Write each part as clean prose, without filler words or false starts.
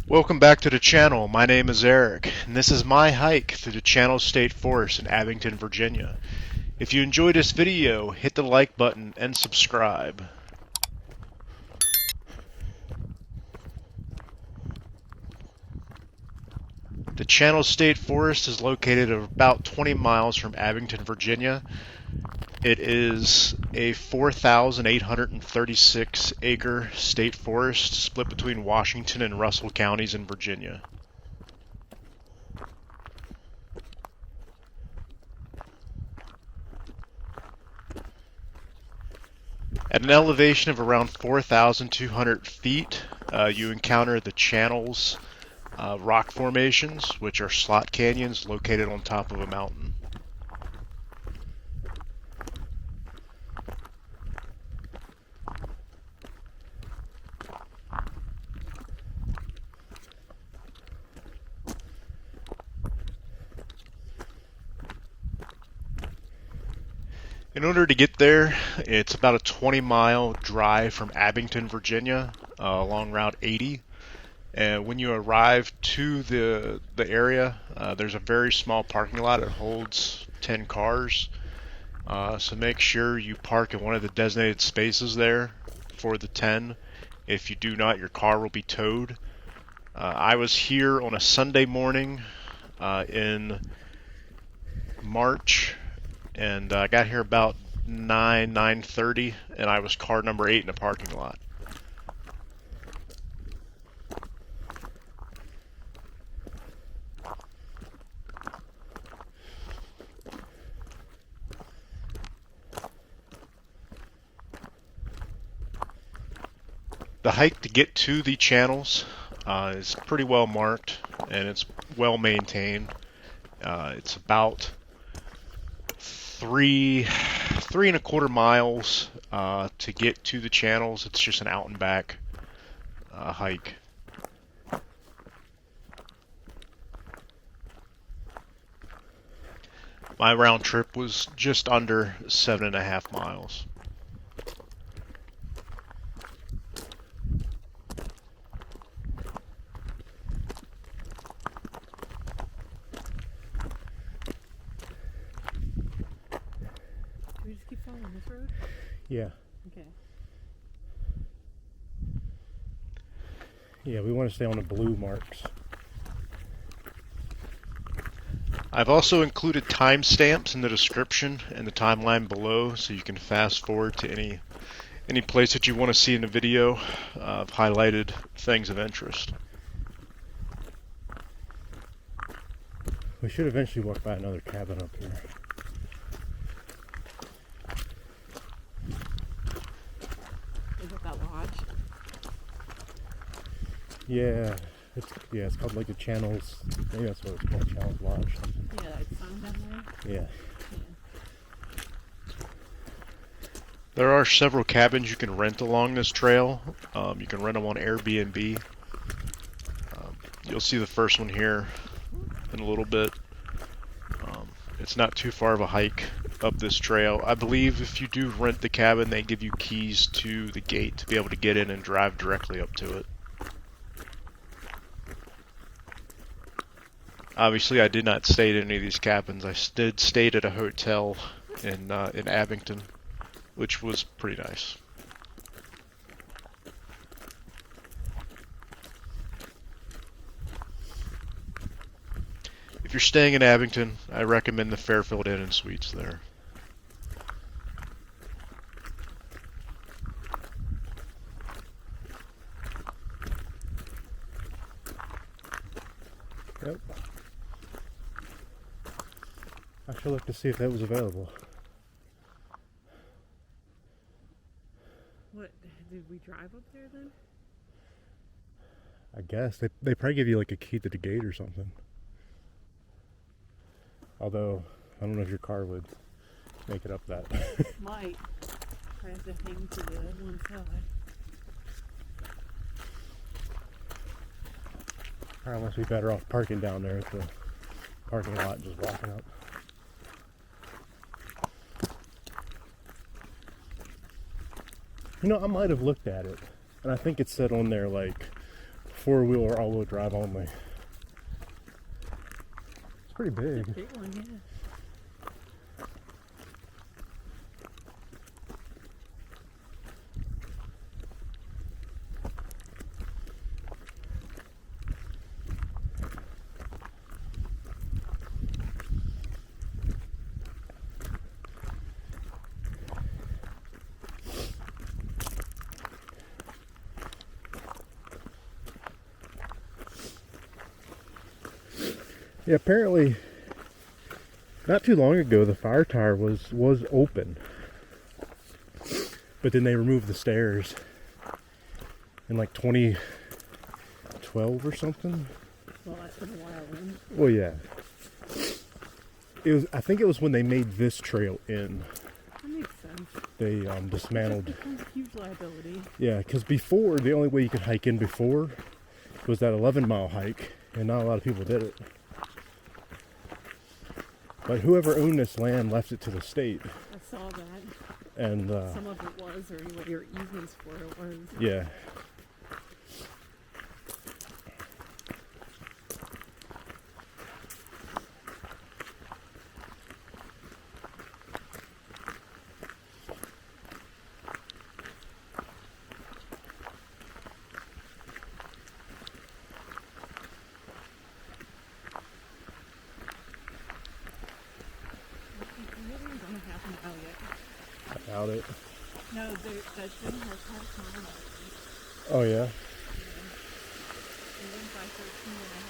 Welcome back to the channel. My name is Eric, and this is my hike through the Channel State Forest in Abingdon, Virginia. If you enjoyed this video, hit the like button and subscribe. The Channel State Forest is located about 20 miles from Abingdon, Virginia. It is a 4,836 acre state forest split between Washington and Russell counties in Virginia. At an elevation of around 4,200 feet, you encounter the Channel's rock formations, which are slot canyons located on top of a mountain. In order to get there, it's about a 20-mile drive from Abingdon, Virginia, along Route 80. And when you arrive to the area, there's a very small parking lot. It holds 10 cars. So make sure you park in one of the designated spaces there for the 10. If you do not, your car will be towed. I was here on a Sunday morning in March, and I got here about 9:30, and I was car number 8 in the parking lot. The hike to get to the channels is pretty well marked, and it's well maintained. It's about three and a quarter miles to get to the channels. It's just an out and back hike. My round trip was just under 7.5 miles. We just keep following this road? Yeah. Okay. Yeah, we want to stay on the blue marks. I've also included timestamps in the description and the timeline below, so you can fast forward to any place that you want to see in the video. I've highlighted things of interest. We should eventually walk by another cabin up here. Is it that lodge? Yeah, it's called like the Channels. Maybe that's what it's called, Channels Lodge. Yeah, that sun down there. Yeah. There are several cabins you can rent along this trail. You can rent them on Airbnb. You'll see the first one here in a little bit. It's not too far of a hike up this trail. I believe if you do rent the cabin, they give you keys to the gate to be able to get in and drive directly up to it. Obviously, I did not stay at any of these cabins. I did stay at a hotel in Abingdon, which was pretty nice. If you're staying in Abingdon, I recommend the Fairfield Inn and Suites there. Yep. I should look to see if that was available. What? Did we drive up there then? I guess they probably give you like a key to the gate or something. Although I don't know if your car would make it up that. Might. I have to hang to the one side. Or unless we better off parking down there at the parking lot and just walking up. You know, I might have looked at it, and I think it said on there like 4-wheel or all-wheel drive only. It's pretty big. Big one, yeah. Yeah, apparently not too long ago the fire tire was open. But then they removed the stairs in like 2012 or something. Well, that's been a while then. Well, yeah. It was. I think it was when they made this trail in. That makes sense. They dismantled. It becomes a huge liability. Yeah, because before, the only way you could hike in before was that 11-mile hike, and not a lot of people did it. But whoever owned this land left it to the state. I saw that. And some of it was, or what your easements for it was. yeah. Nothing's on a half a mile yet. I doubt it. No, that thing has half a mile. Oh, yeah? It went by 13 and a half.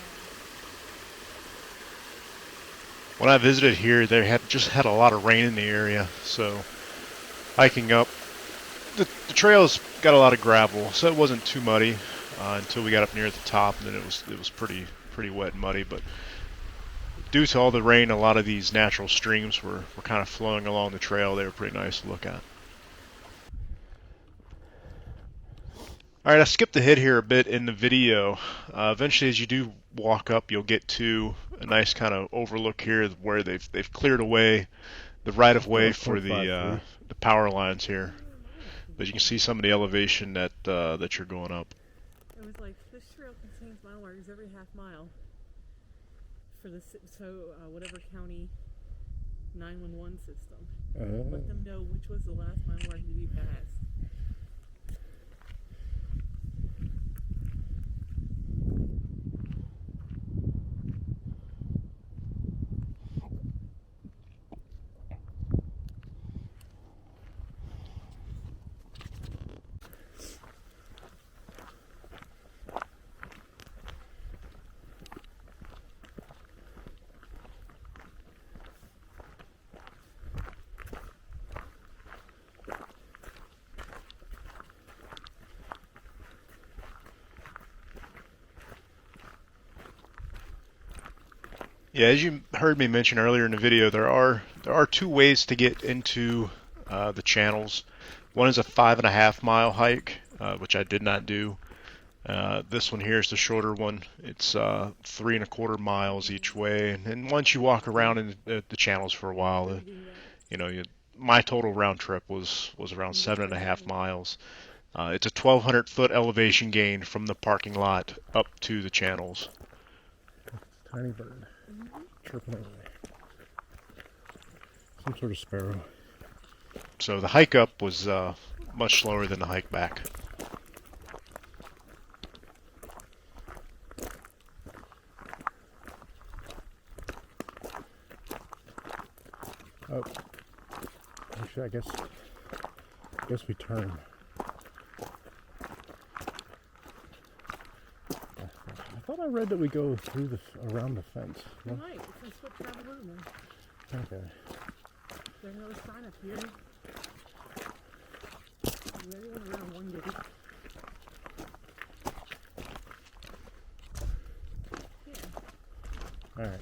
When I visited here, they had just had a lot of rain in the area, so hiking up, the trails got a lot of gravel, so it wasn't too muddy until we got up near the top, and then it was pretty wet and muddy. But due to all the rain, a lot of these natural streams were kind of flowing along the trail. They were pretty nice to look at. All right, I skipped ahead here a bit in the video. Eventually, as you do walk up, you'll get to a nice kind of overlook here where they've cleared away the right of way for the power lines here. But you can see some of the elevation that you're going up. It was like, this trail contains mile markers every half mile. For the whatever county 911 system. Let them know which was the last mile marker to be passed. Yeah, as you heard me mention earlier in the video, there are two ways to get into the channels. One is a 5.5 mile hike, which I did not do. This one here is the shorter one. It's 3.25 miles each way, and once you walk around in the channels for a while, my total round trip was around 7.5 miles. It's a 1,200-foot elevation gain from the parking lot up to the channels. Tiny bird. Chirping away. Some sort of sparrow. So the hike up was much slower than the hike back. Oh, actually, I guess we turn. I thought I read that we go through around the fence. We No? might. Let's switch around the room then. Okay. There's another sign up here. We already went around one gate. Yeah. All right.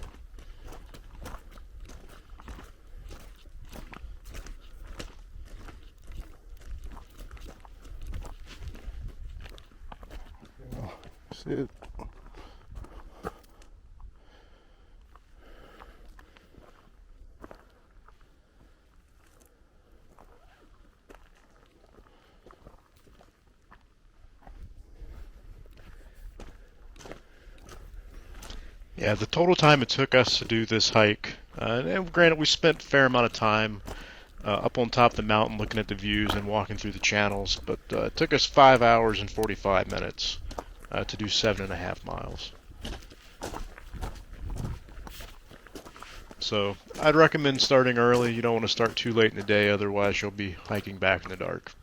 Sit. Yeah, the total time it took us to do this hike, and granted, we spent a fair amount of time up on top of the mountain looking at the views and walking through the channels, but it took us 5 hours and 45 minutes to do 7.5 miles. So I'd recommend starting early. You don't want to start too late in the day, otherwise you'll be hiking back in the dark.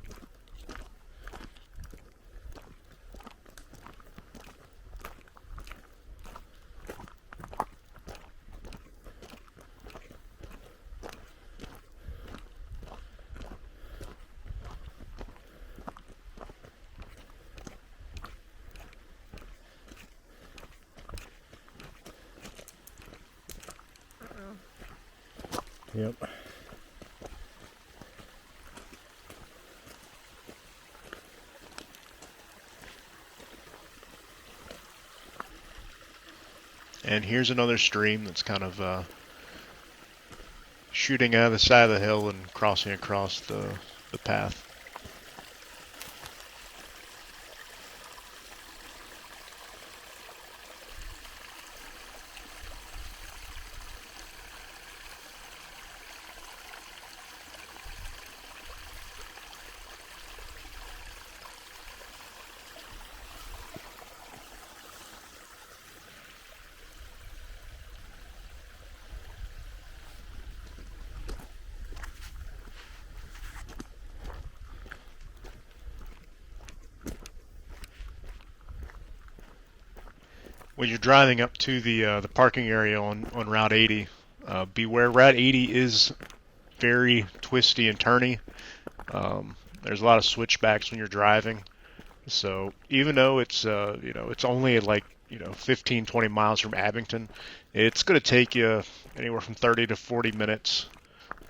Yep. And here's another stream that's kind of shooting out of the side of the hill and crossing across the path. When you're driving up to the parking area on Route 80, beware. Route 80 is very twisty and turny. There's a lot of switchbacks when you're driving. So even though it's only like 15, 20 miles from Abington, it's going to take you anywhere from 30 to 40 minutes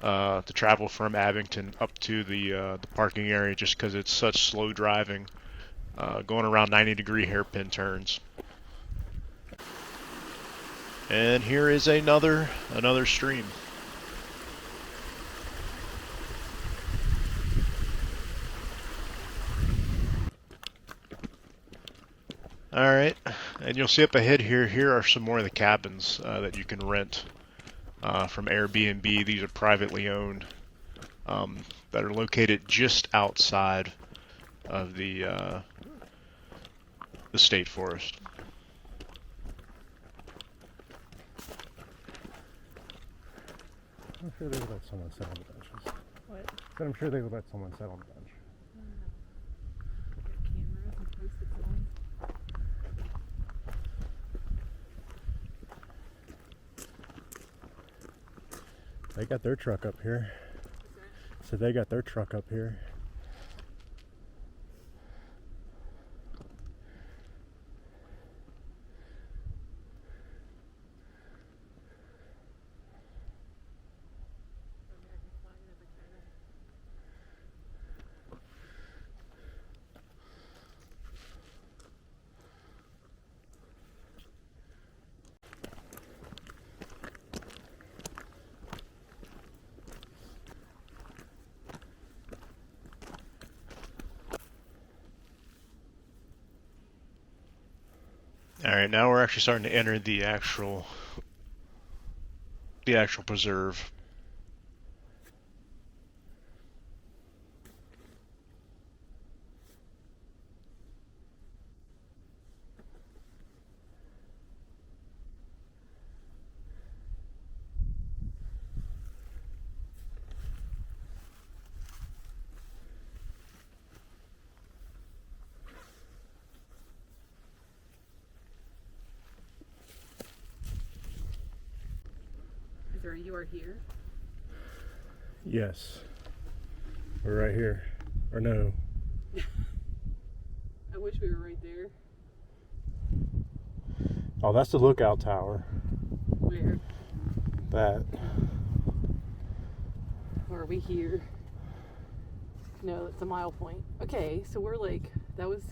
to travel from Abington up to the parking area, just because it's such slow driving, going around 90-degree hairpin turns. And here is another stream. Alright, and you'll see up ahead here are some more of the cabins that you can rent from Airbnb. These are privately owned, that are located just outside of the state forest. I'm sure they would let someone sit on the benches. What? But I'm sure they would let someone sit on the bench. Got cameras and post-its on. They got their truck up here. So they got their truck up here. Alright, now we're actually starting to enter the actual preserve. You are here? Yes. We're right here. Or no. I wish we were right there. Oh, that's the lookout tower. Where? That. Or are we here? No, it's a mile point. Okay, so we're like, that was...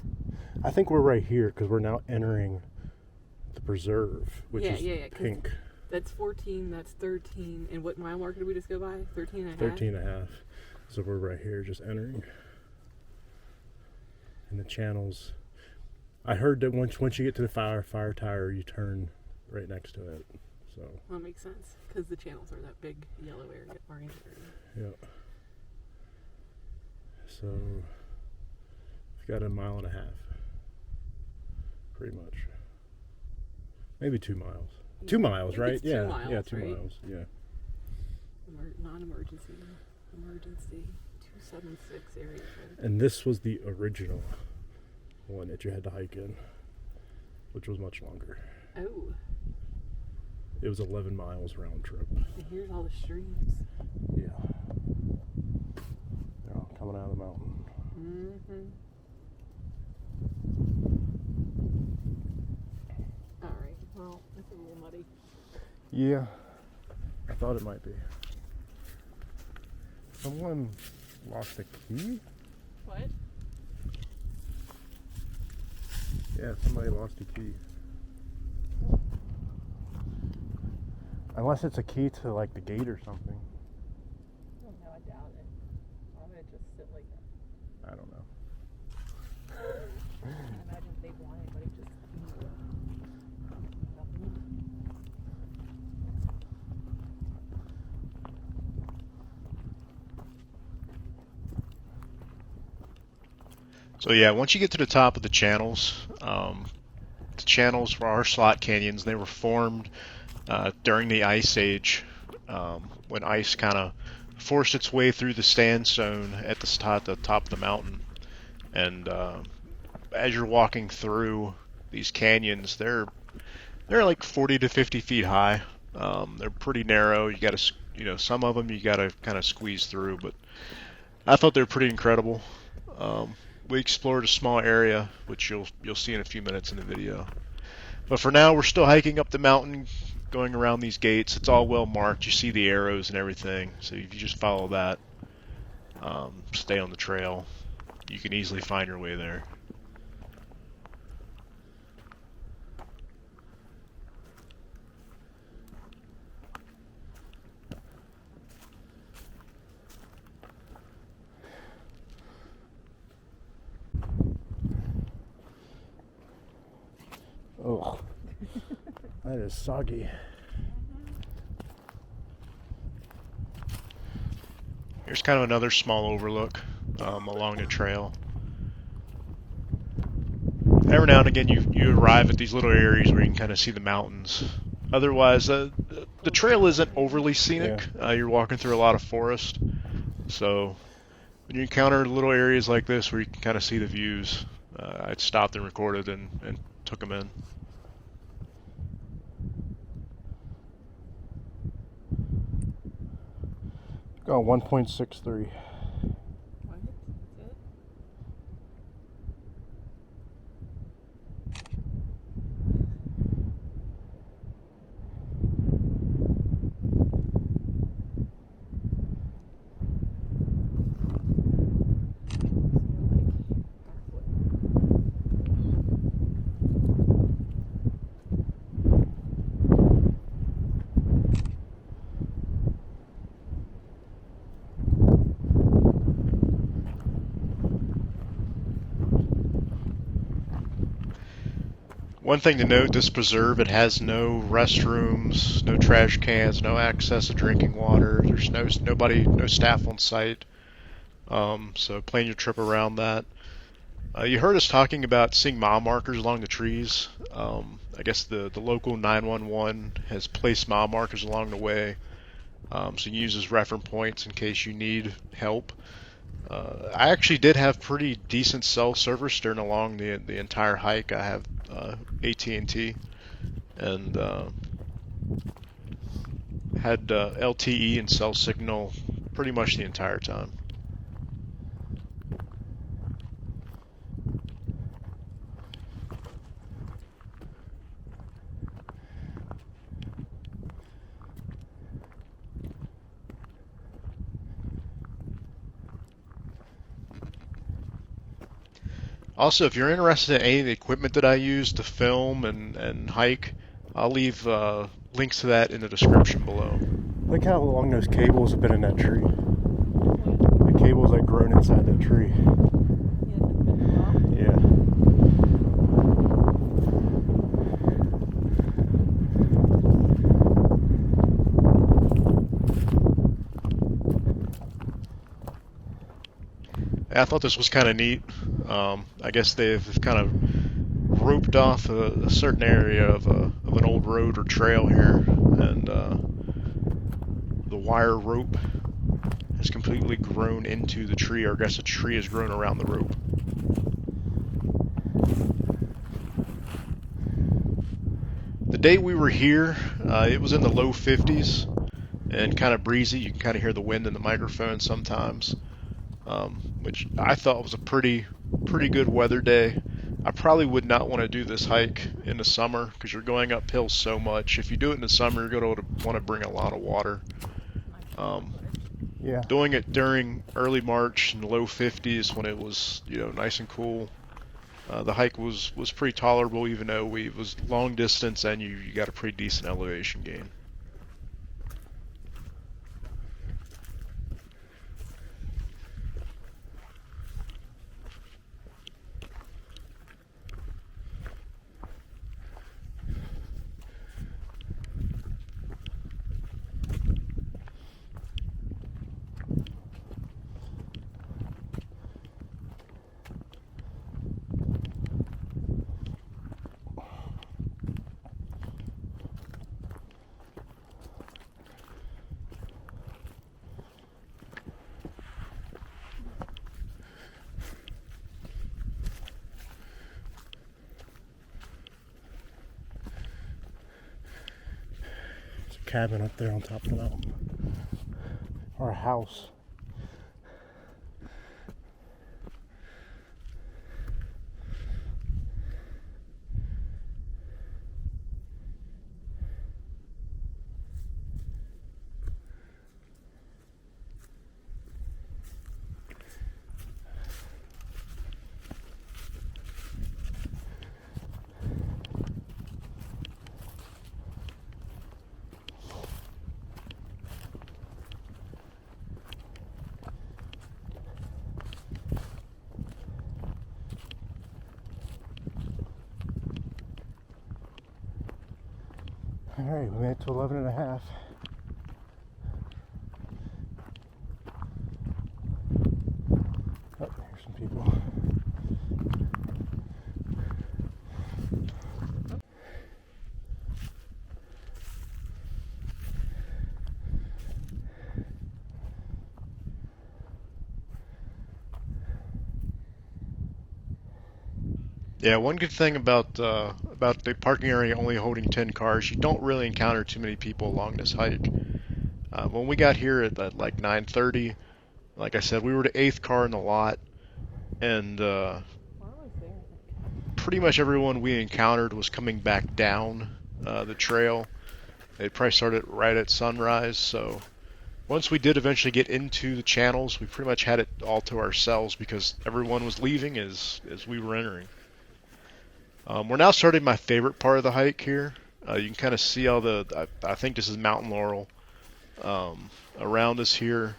I think we're right here because we're now entering the preserve, which is pink. That's 14, that's 13. And what mile marker did we just go by? 13 and a half? 13 and a half. So we're right here just entering. And the channels. I heard that once you get to the fire tower, you turn right next to it. So Well, that makes sense because the channels are that big yellow area, orange area. yeah. So we've got 1.5 miles, pretty much. Maybe 2 miles. 2 miles, right? It's 2 Yeah, miles, yeah, 2 right? miles. Yeah. Non-emergency, emergency, 276 area code. And this was the original one that you had to hike in, which was much longer. Oh, It was 11 miles round trip. and here's all the streams. Yeah. They're all coming out of the mountain. Mm-hmm. All right. Well, that's a little muddy. Yeah. I thought it might be. Someone lost a key? What? Yeah, somebody lost a key. Unless it's a key to like the gate or something. Oh, no, I doubt it. Why would it just sit like that? I don't know. I can't imagine if they want anybody just So yeah, once you get to the top of the channels for our slot canyons, they were formed during the Ice Age, when ice kind of forced its way through the sandstone at the top of the mountain. And as you're walking through these canyons, they're like 40 to 50 feet high. They're pretty narrow. You got to, some of them you got to kind of squeeze through, but I thought they're pretty incredible. We explored a small area, which you'll see in a few minutes in the video. But for now, we're still hiking up the mountain, going around these gates. It's all well marked. You see the arrows and everything. So if you just follow that, stay on the trail, you can easily find your way there. Oh, that is soggy. Here's kind of another small overlook along the trail. Every now and again, you arrive at these little areas where you can kind of see the mountains. Otherwise, the trail isn't overly scenic. Yeah. You're walking through a lot of forest, so when you encounter little areas like this where you can kind of see the views, I stopped and recorded and took them in. Got 1.63. What? That's it? One thing to note, this preserve, it has no restrooms, no trash cans, no access to drinking water. There's no staff on site. So plan your trip around that. You heard us talking about seeing mile markers along the trees. I guess the local 911 has placed mile markers along the way. So you can use as reference points in case you need help. I actually did have pretty decent cell service during along the entire hike. I have AT&T and had LTE and cell signal pretty much the entire time. Also, if you're interested in any of the equipment that I use to film and hike, I'll leave links to that in the description below. Look how long those cables have been in that tree. The cables that grown inside that tree. Yes, it's been a while. Yeah. I thought this was kind of neat. I guess they've kind of roped off a certain area of an old road or trail here, and the wire rope has completely grown into the tree, or I guess the tree has grown around the rope. The day we were here, it was in the low 50s and kind of breezy. You can kind of hear the wind in the microphone sometimes, which I thought was a pretty good weather day. I probably would not want to do this hike in the summer because you're going uphill so much. If you do it in the summer, you're going to want to bring a lot of water. Yeah. Doing it during early March in the low 50s when it was, nice and cool, the hike was pretty tolerable, even though it was long distance and you got a pretty decent elevation gain. Cabin up there on top of the mountain, or a house. All right, we made it to 11 and a half. Oh, here's some people. Yeah, one good thing about the parking area only holding 10 cars, you don't really encounter too many people along this hike. When we got here at like 9:30, like I said, we were the eighth car in the lot, and pretty much everyone we encountered was coming back down the trail. They probably started right at sunrise, so once we did eventually get into the channels, we pretty much had it all to ourselves because everyone was leaving as we were entering. We're now starting my favorite part of the hike here. You can kind of see all I think this is Mountain Laurel around us here.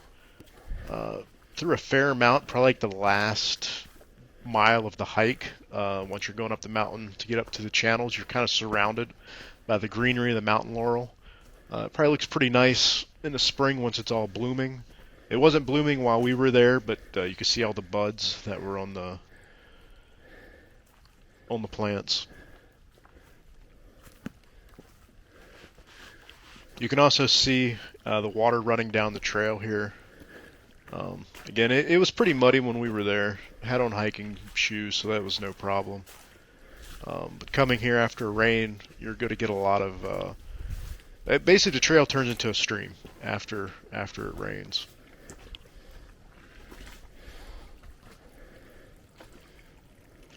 Through a fair amount, probably like the last mile of the hike. Once you're going up the mountain to get up to the channels, you're kind of surrounded by the greenery of the Mountain Laurel. It probably looks pretty nice in the spring once it's all blooming. It wasn't blooming while we were there, but you can see all the buds that were on the plants. You can also see the water running down the trail here. Again, it was pretty muddy when we were there. I had on hiking shoes, so that was no problem. But coming here after rain, you're going to get a lot of... basically, the trail turns into a stream after it rains.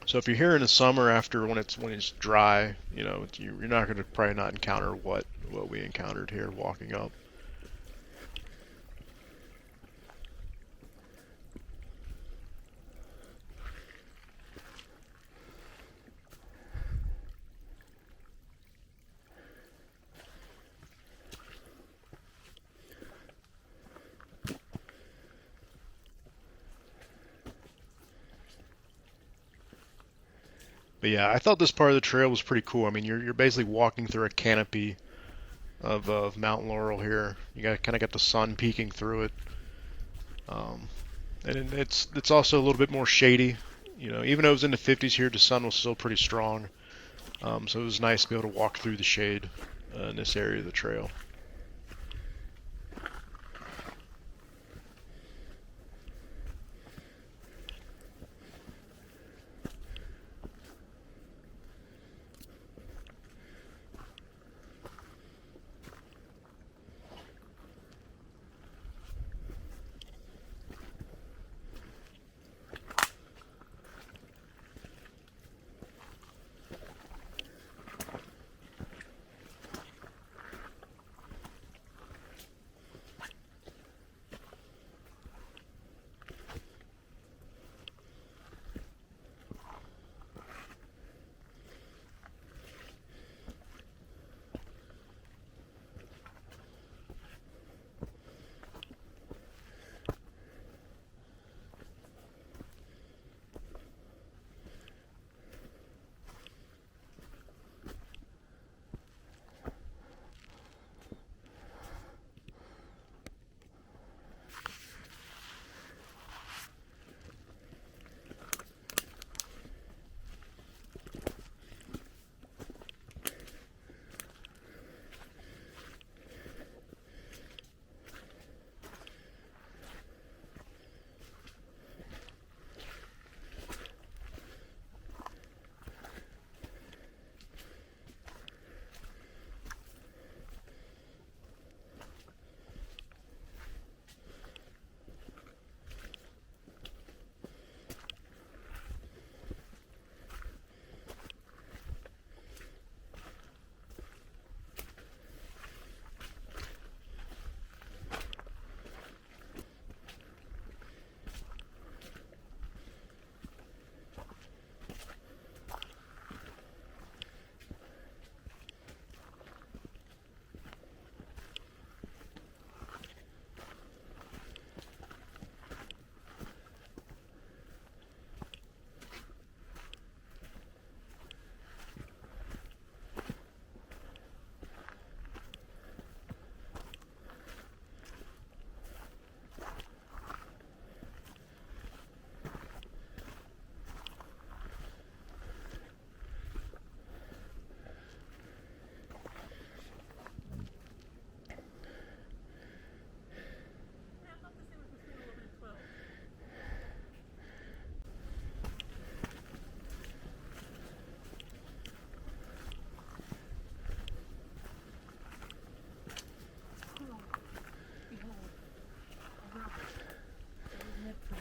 So if you're here in the summer after when it's dry, you're not going to probably not encounter what we encountered here walking up. But yeah, I thought this part of the trail was pretty cool. I mean, you're basically walking through a canopy of Mount Laurel here. You kind of got the sun peeking through it. And it's also a little bit more shady. You know, even though it was in the 50s here, the sun was still pretty strong. So it was nice to be able to walk through the shade in this area of the trail. Yeah, I thought this thing was between 11 and 12. Oh, behold, a rebel. There was Neptune.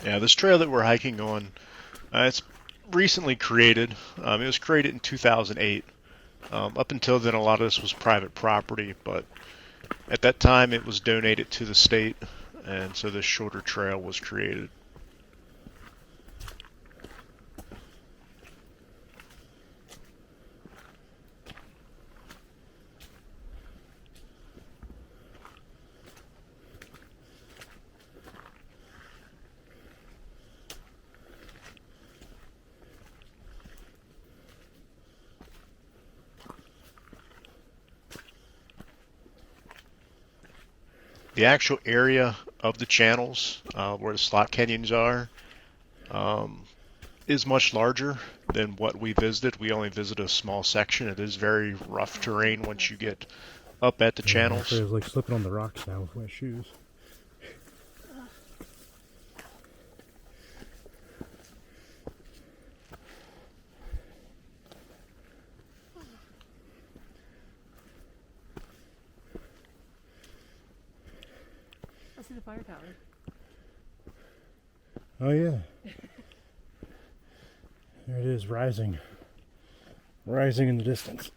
Yeah, this trail that we're hiking on, it's recently created. It was created in 2008. Up until then, a lot of this was private property, but at that time it was donated to the state, and so this shorter trail was created. The actual area of the channels where the slot canyons are is much larger than what we visited. We only visited a small section. It is very rough terrain once you get up at the channels. Actually, I was like slipping on the rocks now with my shoes. I see the fire tower. Oh yeah. There it is, rising. Rising in the distance.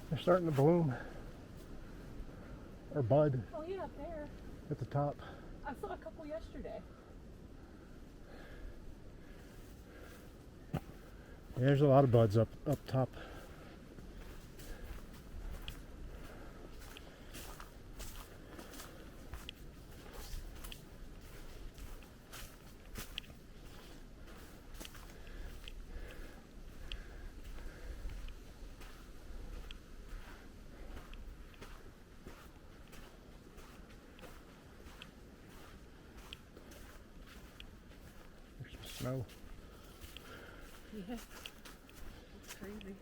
They're starting to bloom. Or bud Oh yeah, up there. at the top. I saw a couple yesterday. Yeah, there's a lot of buds up top. There's some snow. Yeah. It's crazy.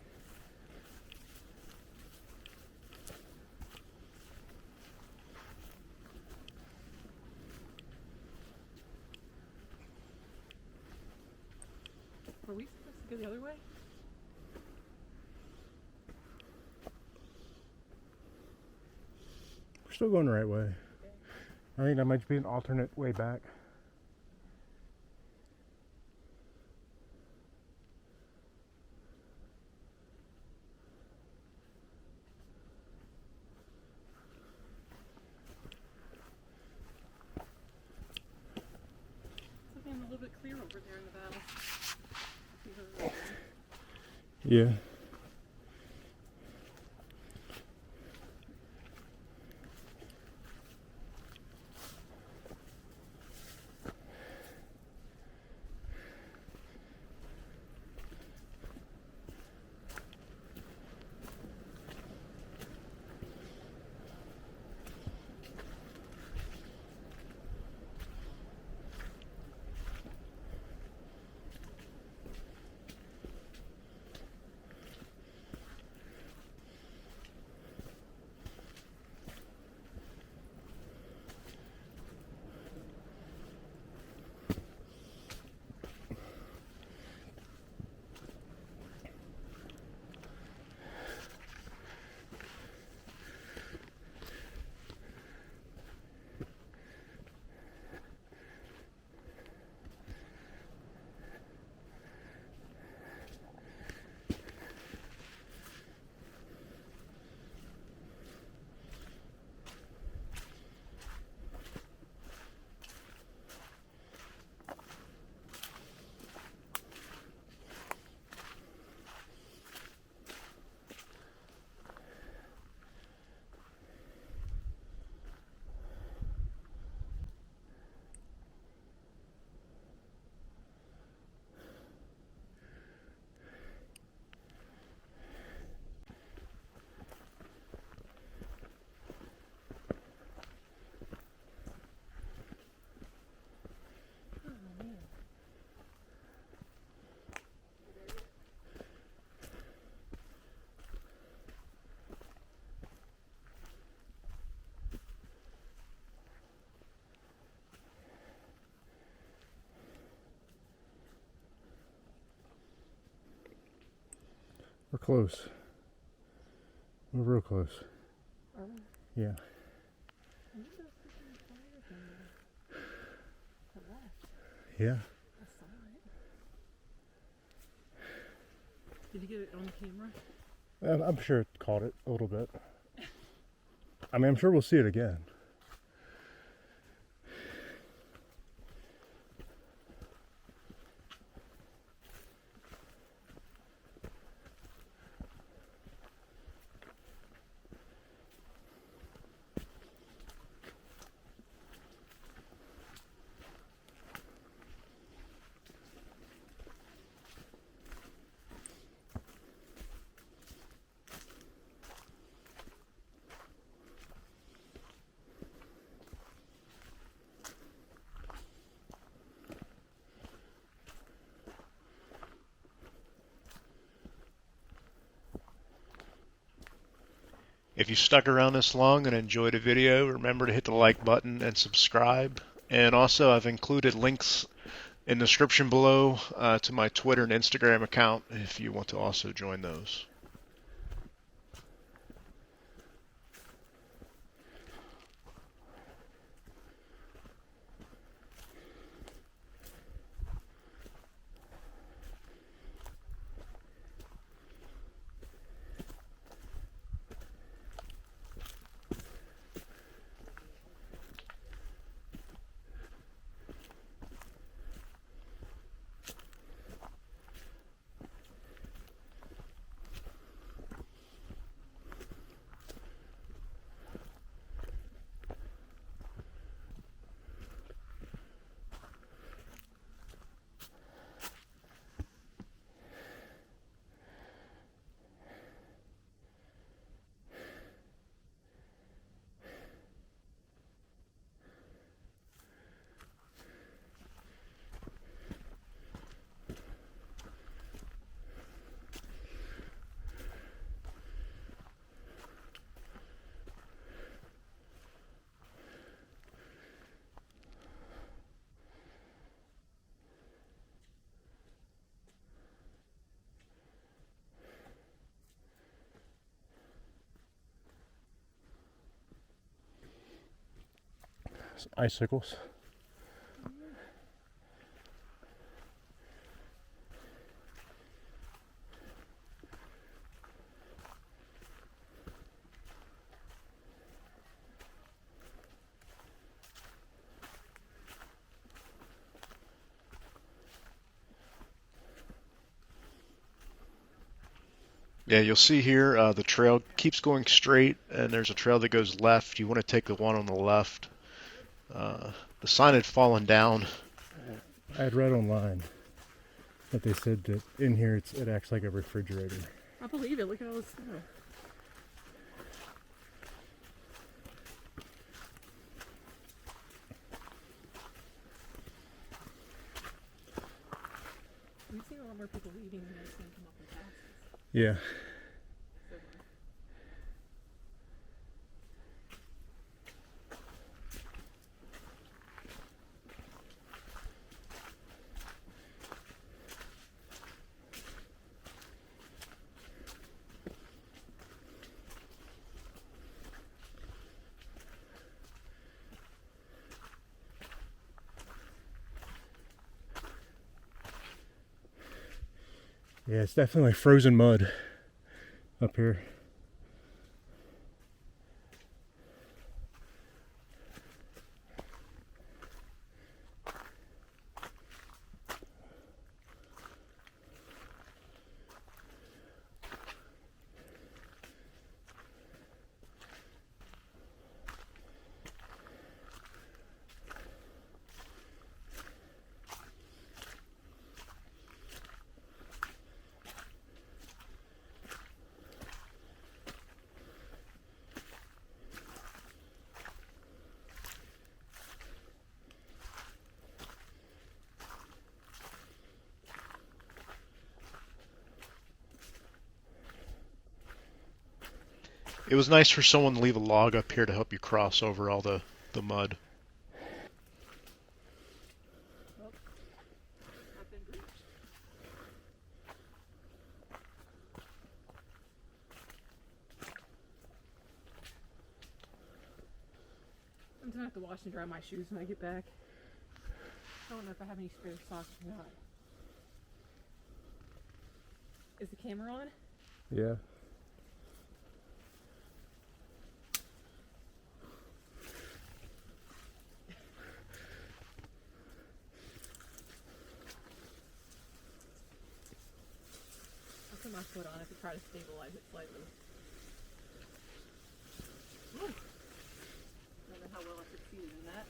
Were we supposed to go the other way? We're still going the right way. I think that might be an alternate way back. It's looking a little bit clear over there in the valley. Yeah. We're close. We're real close. Are we? Yeah. Are you supposed to be Yeah. I saw it. Did you get it on camera? I'm sure it caught it a little bit. I mean, I'm sure we'll see it again. If you stuck around this long and enjoyed the video, remember to hit the like button and subscribe. And also, I've included links in the description below to my Twitter and Instagram account if you want to also join those. Some icicles. Yeah, you'll see here the trail keeps going straight, and there's a trail that goes left. You want to take the one on the left. The sign had fallen down. I had read online that they said that in here it acts like a refrigerator. I believe it. Look at all this snow. We've seen a lot more people leaving than I've seen come up with taxes. Yeah. So, Yeah, it's definitely frozen mud up here. It was nice for someone to leave a log up here to help you cross over all the mud. well, I've been breached. I'm gonna have to wash and dry my shoes when I get back. I don't know if I have any spare socks or not. Is the camera on? Yeah. I'll put my foot on it to try to stabilize it slightly. Woo. I don't know how well I succeeded in that.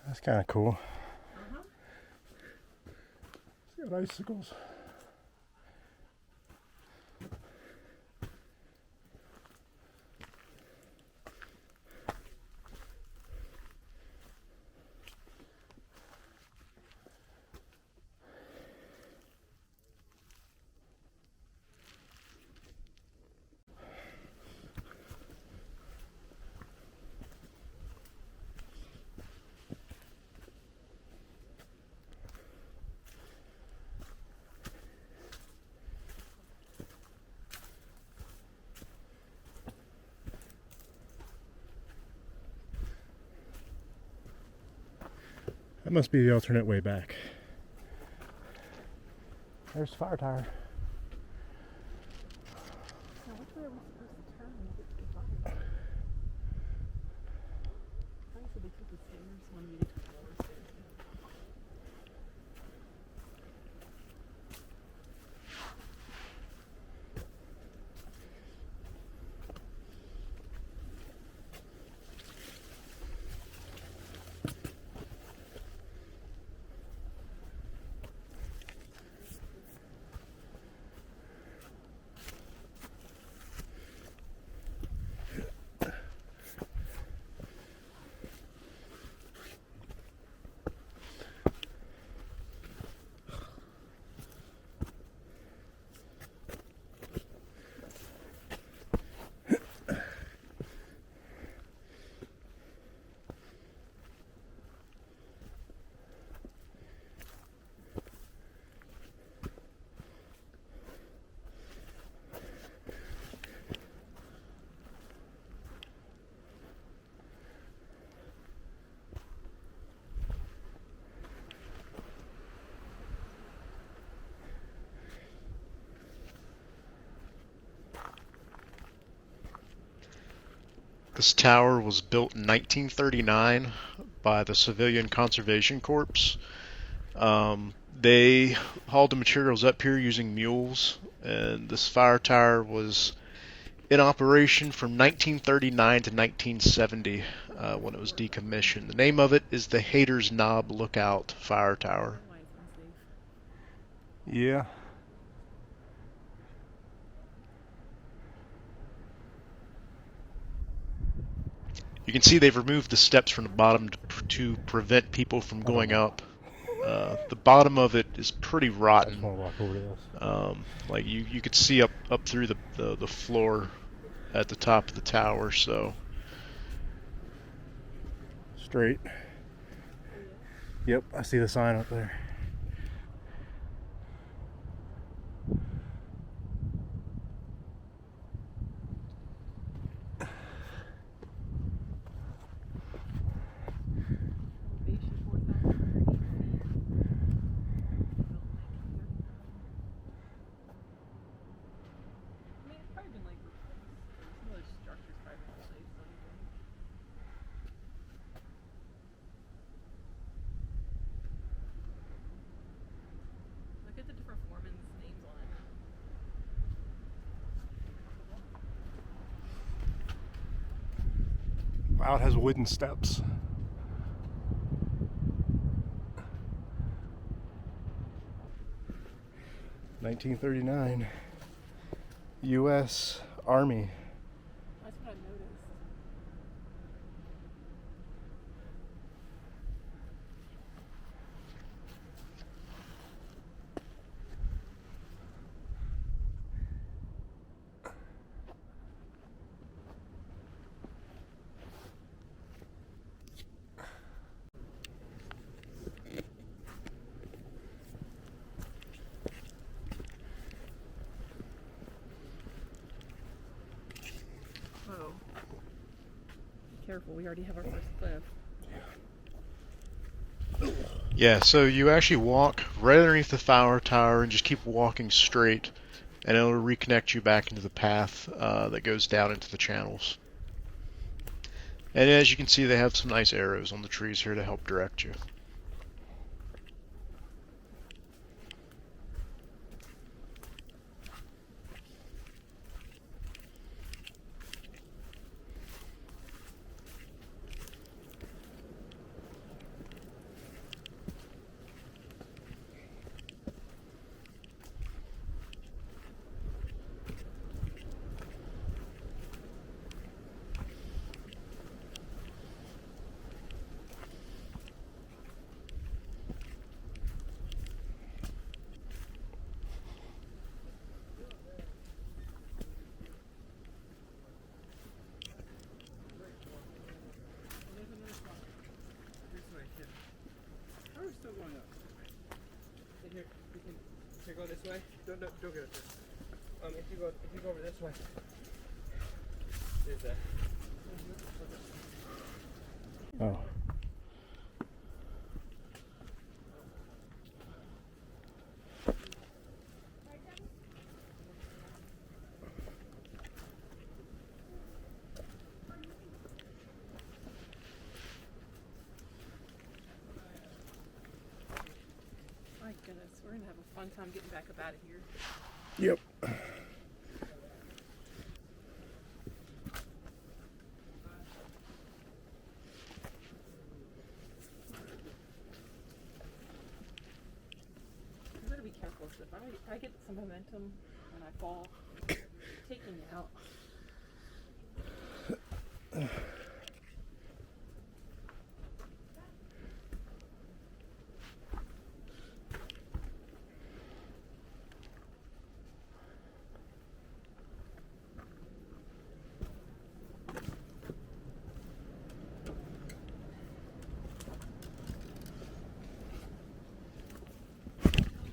That's kind of cool. Uh-huh. It's got icicles. That must be the alternate way back. There's the fire tire. Now, which way are we supposed to turn when we get to the fire? I said they took the stairs when we get to the lower stairs. This tower was built in 1939 by the Civilian Conservation Corps. They hauled the materials up here using mules, and this fire tower was in operation from 1939 to 1970 when it was decommissioned. The name of it is the Haytors Knob Lookout Fire Tower. Why it's unsafe. Yeah. You can see they've removed the steps from the bottom to prevent people from going up. The bottom of it is pretty I just rotten. want to walk over this. Like you could see up through the floor at the top of the tower. So Straight. Yep, I see the sign up there. Elevation 4,180 feet. I mean, it's probably been like replaced. Some of those structures probably been replaced. Don't you think? Look at the different foremen's names on it. Wow, it has wooden steps. (1939) U.S. army. That's what I noticed. Whoa. Careful, we already have our first cliff. Yeah, so you actually walk right underneath the power tower and just keep walking straight, and it'll reconnect you back into the path that goes down into the channels. And as you can see, they have some nice arrows on the trees here to help direct you. We're still going up. Here, here, go this way. Don't go this way. If you go over this way, there's that. Oh. My goodness, we're gonna have a fun time getting back up out of here. Yep. You better be careful, if I get some momentum and I fall, taking me out.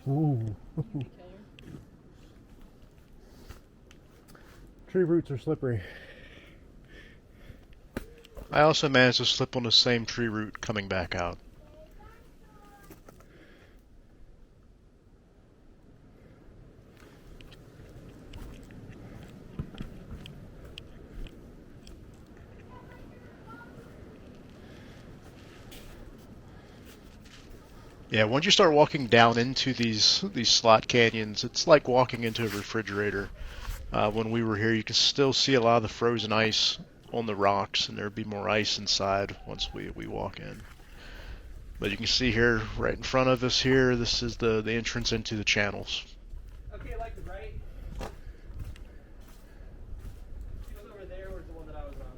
Ooh. Okay. Tree roots are slippery. I also managed to slip on the same tree root coming back out. Yeah, once you start walking down into these slot canyons, it's like walking into a refrigerator. When we were here, you can still see a lot of the frozen ice on the rocks, and there'd be more ice inside once we walk in. But you can see here, right in front of us here, this is the entrance into the channels. Okay, like the right. She was over there, or the one that I was on.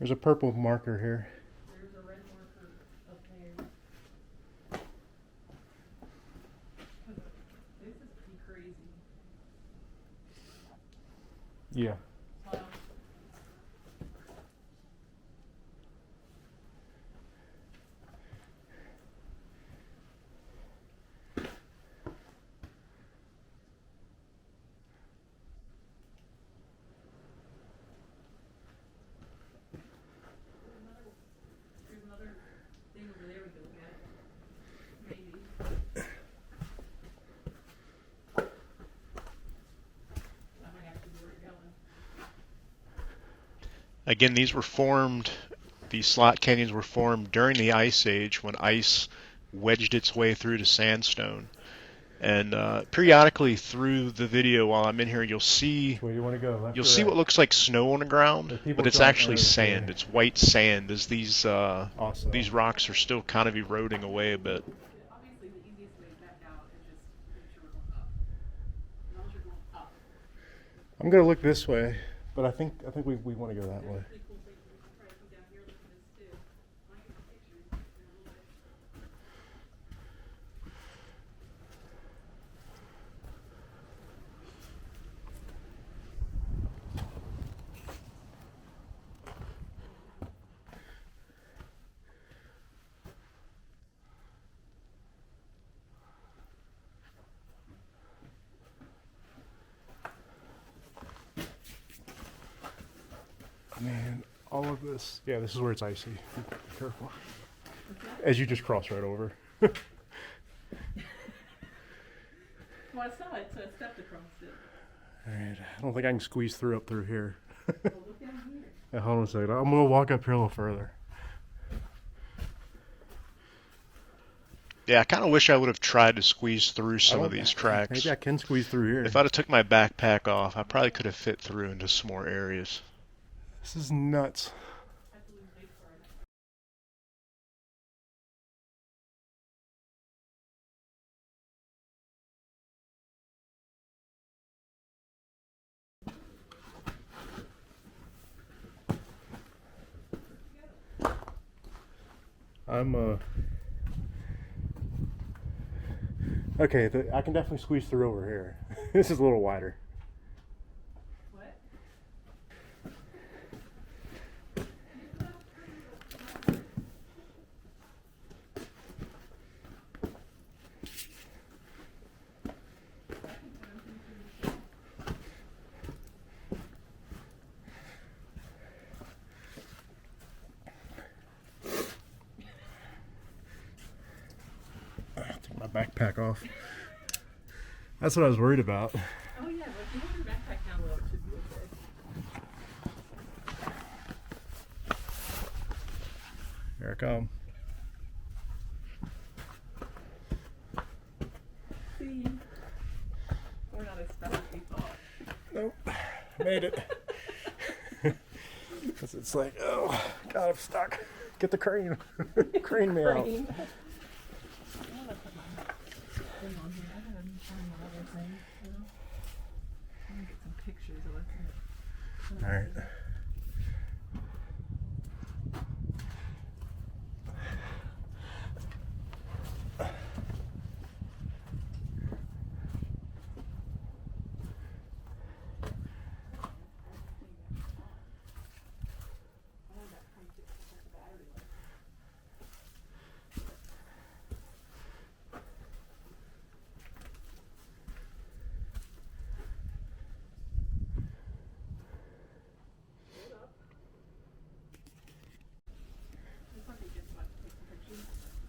There's a purple marker here. There's a red marker up there. This is pretty crazy. Yeah. There's another thing over there we can look at. Maybe. I might have to do where you're going. Again, these slot canyons were formed during the Ice Age when ice wedged its way through to sandstone. And periodically through the video while I'm in here, you'll see Where do you want to go? Left you'll or see right? what looks like snow on the ground, There's people but it's drawing actually arrows sand. here. It's white sand as Awesome. these rocks are still kind of eroding away a bit. Obviously, the easiest way back out is just make sure we're going up. As long as you're going up. I'm gonna look this way, but I think we want to go that way. Pretty cool thing. We can try to come down here and look at this too. I get some pictures in a little bit. Man, all of this. Yeah, this is where it's icy. Be careful. As you just cross right over. Well, I saw it, so I stepped across it. All right. I don't think I can squeeze through up through here. Well, look down here. Yeah, hold on a second. I'm gonna walk up here a little further. Yeah, I kind of wish I would have tried to squeeze through some of these tracks. Maybe I can squeeze through here. If I'd have took my backpack off, I probably could have fit through into some more areas. This is nuts. I have to lose weight for it. I'm okay, I can definitely squeeze through over here. This is a little wider. What? Take my backpack off. That's what I was worried about. Oh yeah, but if you have your backpack down low, it should be okay. Here I come. See? We're not as fast as we thought. Nope. Made it. 'Cause it's like, oh, God, I'm stuck. Get the crane. Crane me out. Crane. I'm gonna put my thing on here. I gotta find my other thing, you know? I'm gonna get some pictures of it. All right.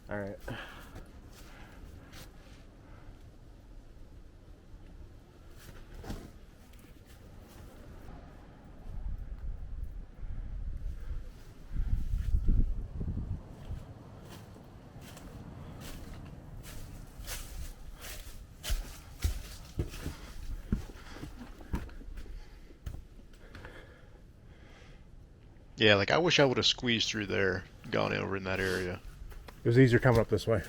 All right. Yeah, like I wish I would have squeezed through there, gone over in that area. It was easier coming up this way.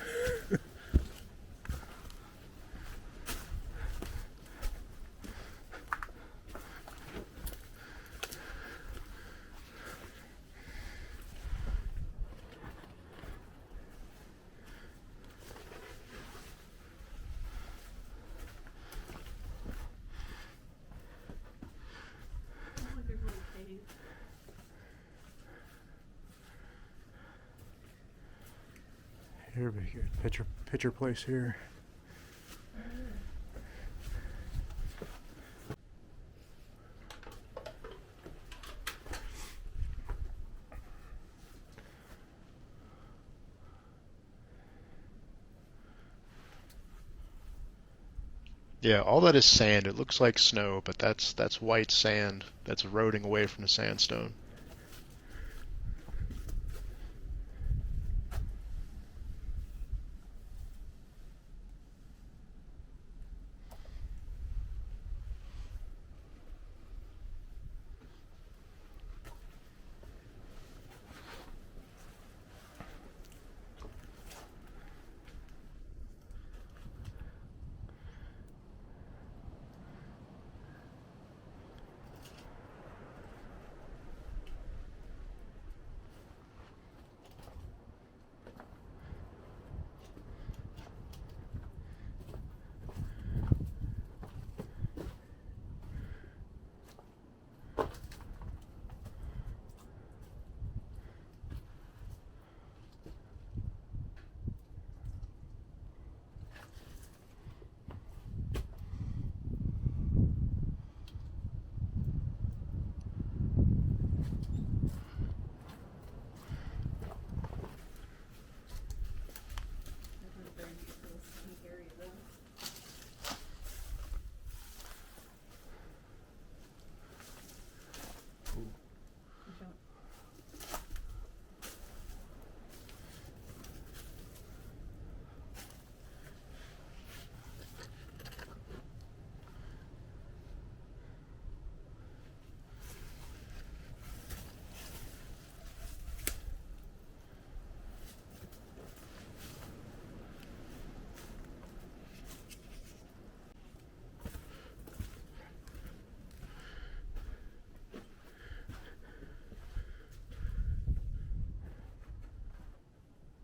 Here we go. Picture place here. Yeah, all that is sand. It looks like snow, but that's white sand that's eroding away from the sandstone. This is a very neat little scenic area though. Watch out.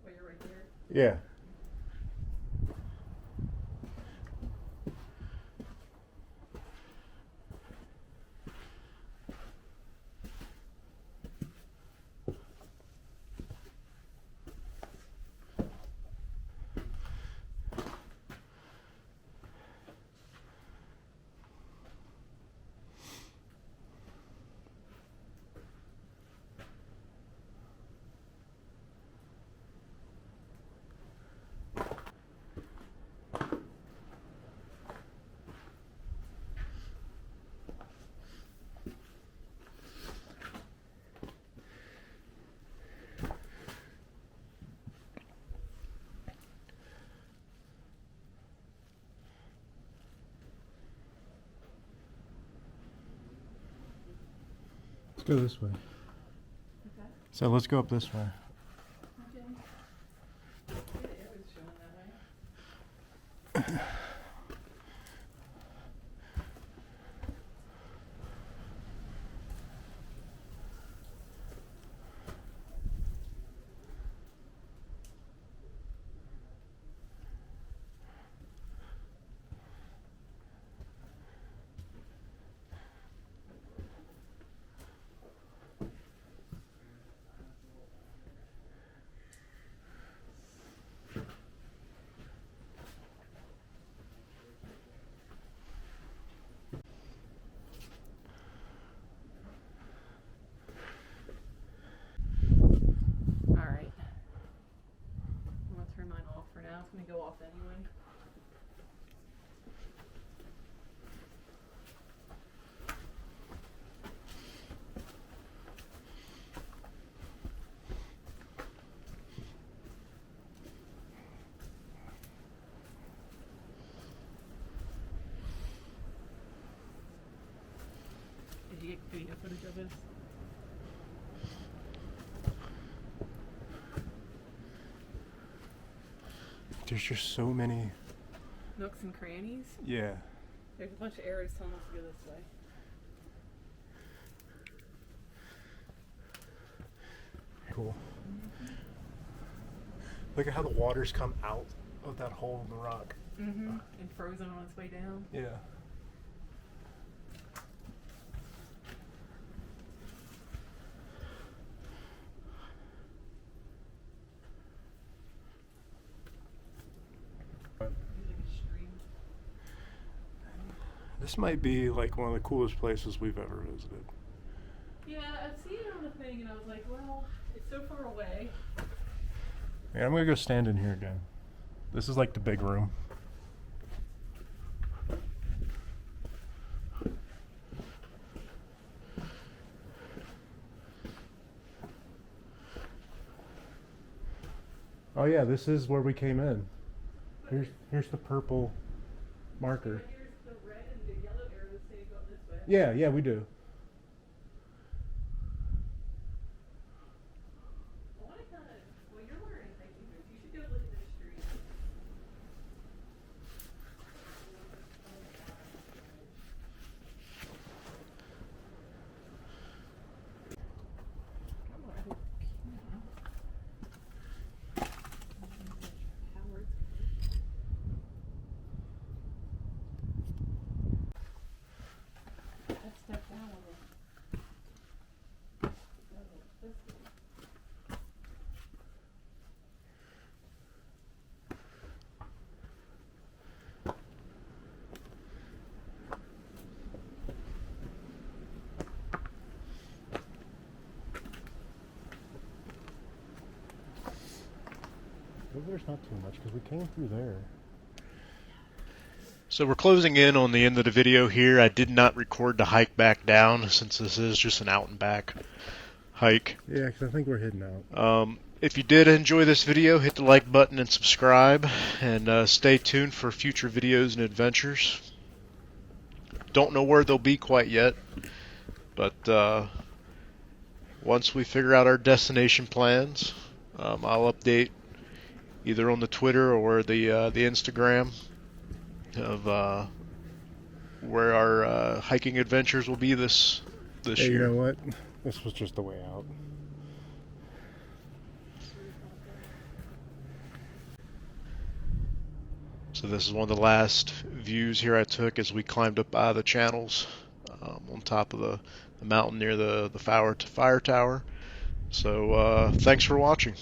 Oh, you're right there. Yeah. Let's go this way. Okay. So let's go up this way. Okay. Yeah, the arrow's showing that way. Alright. I'm gonna turn mine off for now. It's gonna go off anyway. Did you get video footage of this? There's just so many. Nooks and crannies? Yeah. There's a bunch of arrows telling us to go this way. Cool. Look at how the water's come out of that hole in the rock. Mm-hmm. And frozen on its way down. Yeah. This might be like one of the coolest places we've ever visited. Yeah, I've seen it on the thing, and I was like, well, it's so far away. Yeah, I'm gonna go stand in here again. This is like the big room. Oh yeah, this is where we came in. Here's the purple marker. Here's the red and the yellow arrows saying go this way. Yeah, we do. I want to kind of, well, you're wearing hiking boots. You should go look at this street. Step down a little. Maybe there's not too much because we came through there. So we're closing in on the end of the video here. I did not record the hike back down since this is just an out and back hike. Yeah, because I think we're heading out. If you did enjoy this video, hit the like button and subscribe, and stay tuned for future videos and adventures. Don't know where they'll be quite yet, but once we figure out our destination plans, I'll update either on the Twitter or the Instagram of where our hiking adventures will be this Hey, year. you know what? This was just the way out. So this is one of the last views here I took as we climbed up by the channels on top of the mountain near the fire tower. So thanks for watching.